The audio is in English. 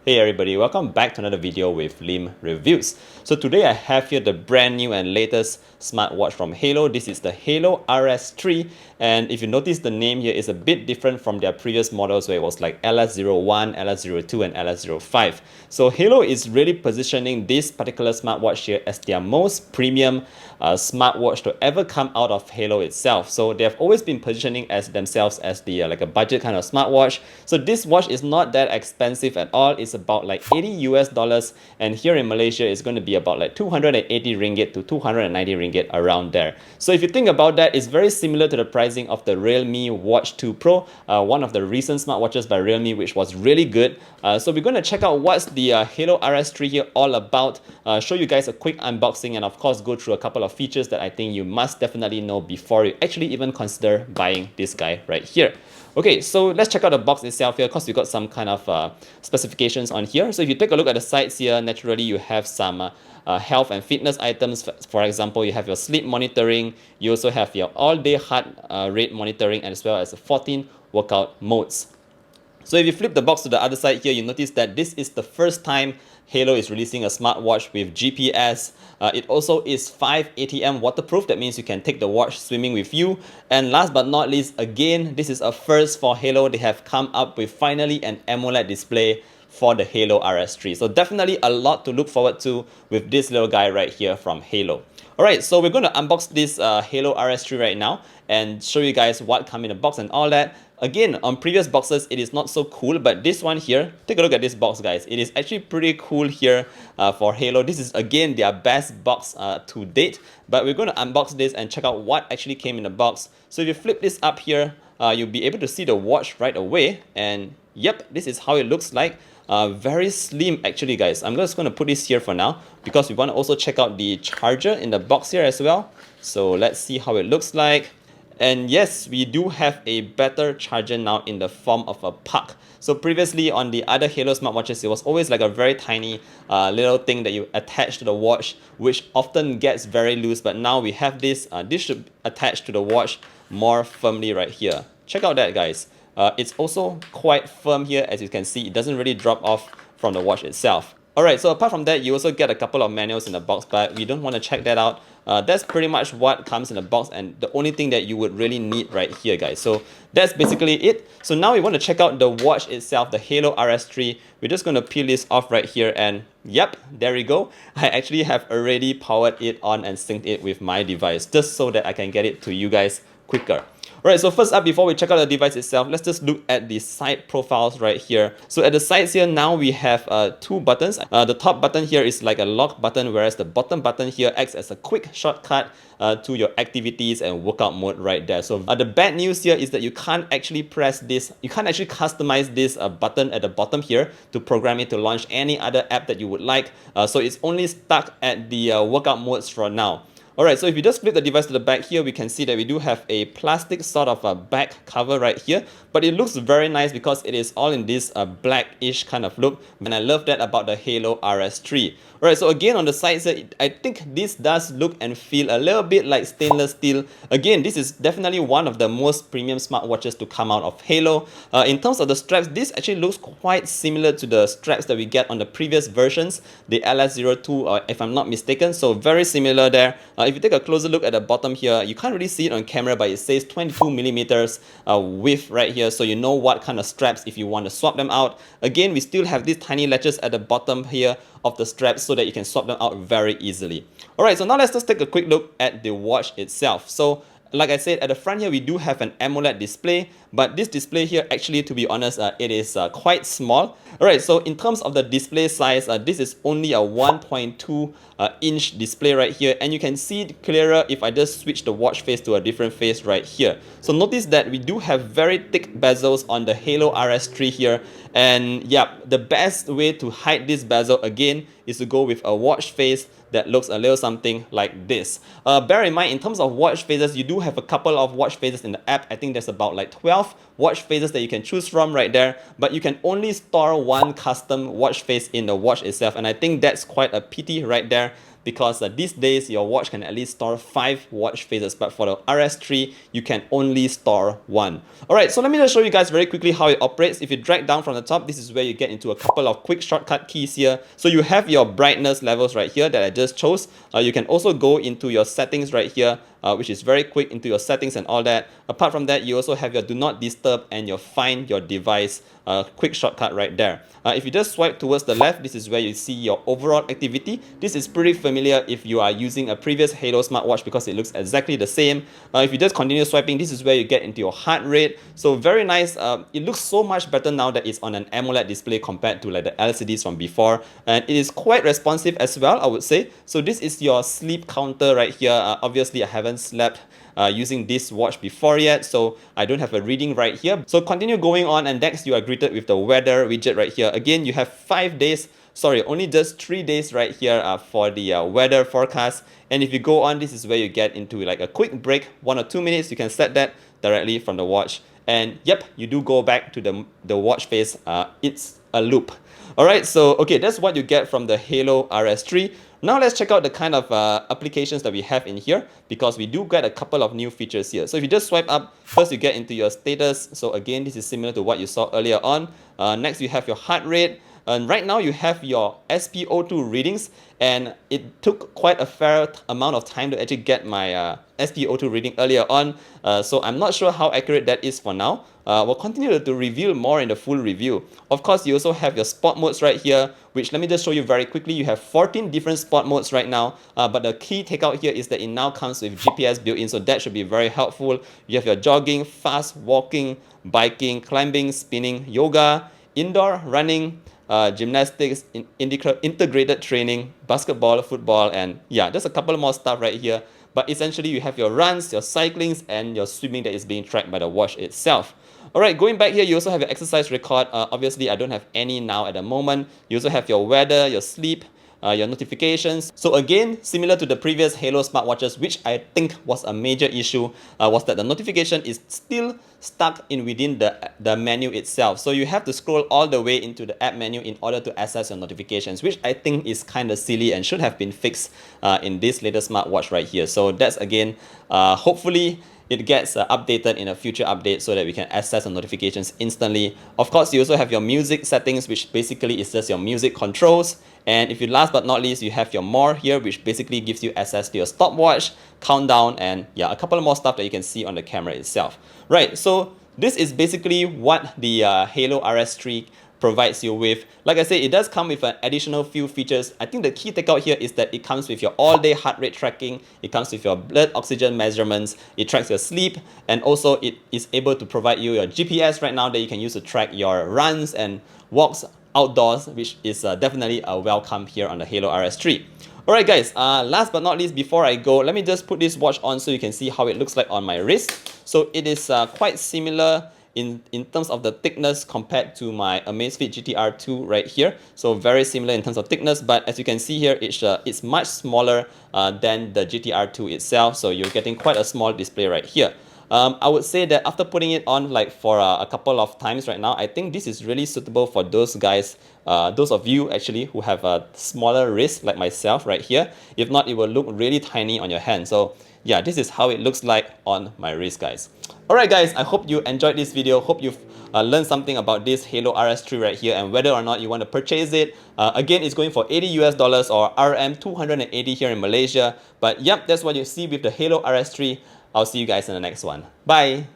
Hey everybody, welcome back to another video with Lim Reviews. So today I have here the brand new and latest smartwatch from Haylou. This is the Haylou RS3, and if you notice, the name here is a bit different from their previous models where it was like LS01, LS02 and LS05. So Haylou is really positioning this particular smartwatch here as their most premium smartwatch to ever come out of Haylou itself. So they have always been positioning as themselves as the like a budget kind of smartwatch. So this watch is not that expensive at all. It's about like 80 US dollars, and here in Malaysia it's going to be about like 280 ringgit to 290 ringgit around there. So if you think about that, it's very similar to the pricing of the Realme Watch 2 Pro, one of the recent smartwatches by Realme, which was really good. So we're going to check out what's the Haylou RS3 here all about, show you guys a quick unboxing, and of course go through a couple of features that I think you must definitely know before you actually even consider buying this guy right here. Okay, so let's check out the box itself here, because we got some kind of specifications on here. So if you take a look at the sides here, naturally you have some health and fitness items. For example, you have your sleep monitoring, you also have your all-day heart rate monitoring, as well as 14 workout modes. So if you flip the box to the other side here, you notice that this is the first time Haylou is releasing a smartwatch with GPS. It also is 5 ATM waterproof. That means you can take the watch swimming with you. And last but not least, again, this is a first for Haylou. They have come up with finally an AMOLED display for the Haylou RS3. So definitely a lot to look forward to with this little guy right here from Haylou. Alright, so we're going to unbox this Haylou RS3 right now and show you guys what comes in the box and all that. Again, on previous boxes, it is not so cool, but this one here, take a look at this box, guys. It is actually pretty cool here for Haylou. This is, again, their best box to date, but we're going to unbox this and check out what actually came in the box. So if you flip this up here, you'll be able to see the watch right away, and yep, this is how it looks like. Very slim actually, guys. I'm just going to put this here for now because we want to also check out the charger in the box here as well. So let's see how it looks like. And yes, we do have a better charger now in the form of a puck. So previously on the other Haylou smartwatches, it was always like a very tiny little thing that you attach to the watch, which often gets very loose. But now we have this, this should attach to the watch more firmly right here. Check out that, guys. It's also quite firm here, as you can see. It doesn't really drop off from the watch itself. Alright, so apart from that, you also get a couple of manuals in the box, but we don't want to check that out. That's pretty much what comes in the box, and the only thing that you would really need right here, guys. So that's basically it. So now we want to check out the watch itself, the Haylou RS3. We're just going to peel this off right here, and yep, there we go. I actually have already powered it on and synced it with my device, just so that I can get it to you guys quicker. Alright, so first up, before we check out the device itself, let's just look at the side profiles right here. So at the sides here, now we have two buttons. The top button here is like a lock button, whereas the bottom button here acts as a quick shortcut to your activities and workout mode right there. So the bad news here is that you can't actually press this, you can't actually customize this button at the bottom here to program it to launch any other app that you would like. So it's only stuck at the workout modes for now. Alright, so if you just flip the device to the back here, we can see that we do have a plastic sort of a back cover right here, but it looks very nice because it is all in this blackish kind of look, and I love that about the Haylou RS3. Alright, so again on the sides here, I think this does look and feel a little bit like stainless steel. Again, this is definitely one of the most premium smartwatches to come out of Haylou. In terms of the straps, this actually looks quite similar to the straps that we get on the previous versions, the LS02 if I'm not mistaken, so very similar there. If you take a closer look at the bottom here, you can't really see it on camera, but it says 22 millimeters width right here, so you know what kind of straps if you want to swap them out. Again, we still have these tiny latches at the bottom here of the straps so that you can swap them out very easily. Alright, so now let's just take a quick look at the watch itself. So like I said, at the front here, we do have an AMOLED display, but this display here, actually, to be honest, it is quite small. Alright, so in terms of the display size, this is only a 1.2 inch display right here, and you can see it clearer if I just switch the watch face to a different face right here. So notice that we do have very thick bezels on the Haylou RS3 here, and yeah, the best way to hide this bezel again is to go with a watch face that looks a little something like this. Bear in mind, in terms of watch faces, you do have a couple of watch faces in the app. I think there's about like 12 watch faces that you can choose from right there, but you can only store one custom watch face in the watch itself, and I think that's quite a pity right there. because these days your watch can at least store 5 watch faces, but for the RS3 you can only store 1. Alright, so let me just show you guys very quickly how it operates. If you drag down from the top, this is where you get into a couple of quick shortcut keys here. So you have your brightness levels right here that I just chose. You can also go into your settings right here, which is very quick, into your settings and all that. Apart from that, you also have your do not disturb and your find your device quick shortcut right there. If you just swipe towards the left, this is where you see your overall activity. This is pretty familiar if you are using a previous Haylou smartwatch because it looks exactly the same. If you just continue swiping, this is where you get into your heart rate. So very nice. It looks so much better now that it's on an AMOLED display compared to like the LCDs from before, and it is quite responsive as well, I would say. So this is your sleep counter right here. Obviously I haven't slept using this watch before yet, so I don't have a reading right here. So continue going on, and next you are greeted with the weather widget right here. Again, you have 5 days, sorry, only just 3 days right here for the weather forecast. And if you go on, this is where you get into like a quick break, 1 or 2 minutes. You can set that directly from the watch, and yep, you do go back to the watch face. It's a loop. Alright, so okay, that's what you get from the Haylou RS3. Now let's check out the kind of applications that we have in here, because we do get a couple of new features here. So if you just swipe up, first you get into your status. So again, this is similar to what you saw earlier on. Next you have your heart rate. And right now you have your SpO2 readings, and it took quite a fair amount of time to actually get my SpO2 reading earlier on. So I'm not sure how accurate that is for now. We'll continue to reveal more in the full review. Of course, you also have your sport modes right here, which let me just show you very quickly. You have 14 different sport modes right now, but the key takeout here is that it now comes with GPS built in, so that should be very helpful. You have your jogging, fast walking, biking, climbing, spinning, yoga, indoor running, gymnastics, integrated training, basketball, football, and yeah, just a couple more stuff right here. But essentially you have your runs, your cyclings, and your swimming that is being tracked by the watch itself. Alright, going back here, you also have your exercise record. Obviously I don't have any now at the moment. You also have your weather, your sleep, your notifications. So again, similar to the previous Haylou smartwatches, which I think was a major issue, was that the notification is still stuck in within the menu itself. So you have to scroll all the way into the app menu in order to access your notifications, which I think is kind of silly and should have been fixed in this latest smartwatch right here. So that's again, hopefully it gets updated in a future update so that we can access the notifications instantly. Of course, you also have your music settings, which basically is just your music controls. And if you last but not least, you have your more here, which basically gives you access to your stopwatch, countdown, and yeah, a couple of more stuff that you can see on the camera itself. Right, so this is basically what the Haylou RS3 provides you with. Like I said, it does come with an additional few features. I think the key takeout here is that it comes with your all-day heart rate tracking, it comes with your blood oxygen measurements, it tracks your sleep, and also it is able to provide you your GPS right now that you can use to track your runs and walks outdoors, which is definitely a welcome here on the Haylou RS3. Alright guys, last but not least, before I go, let me just put this watch on so you can see how it looks like on my wrist. So it is quite similar in terms of the thickness compared to my Amazfit GTR 2 right here. So very similar in terms of thickness, but as you can see here, it's much smaller than the GTR 2 itself. So you're getting quite a small display right here. I would say that after putting it on like for a couple of times right now, I think this is really suitable for those guys, those of you actually who have a smaller wrist like myself right here. If not, it will look really tiny on your hand. So yeah, this is how it looks like on my wrist, guys. Alright guys, I hope you enjoyed this video. Hope you've learned something about this Haylou RS3 right here and whether or not you want to purchase it. Again, it's going for $80 or RM 280 here in Malaysia. But yep, that's what you see with the Haylou RS3. I'll see you guys in the next one. Bye!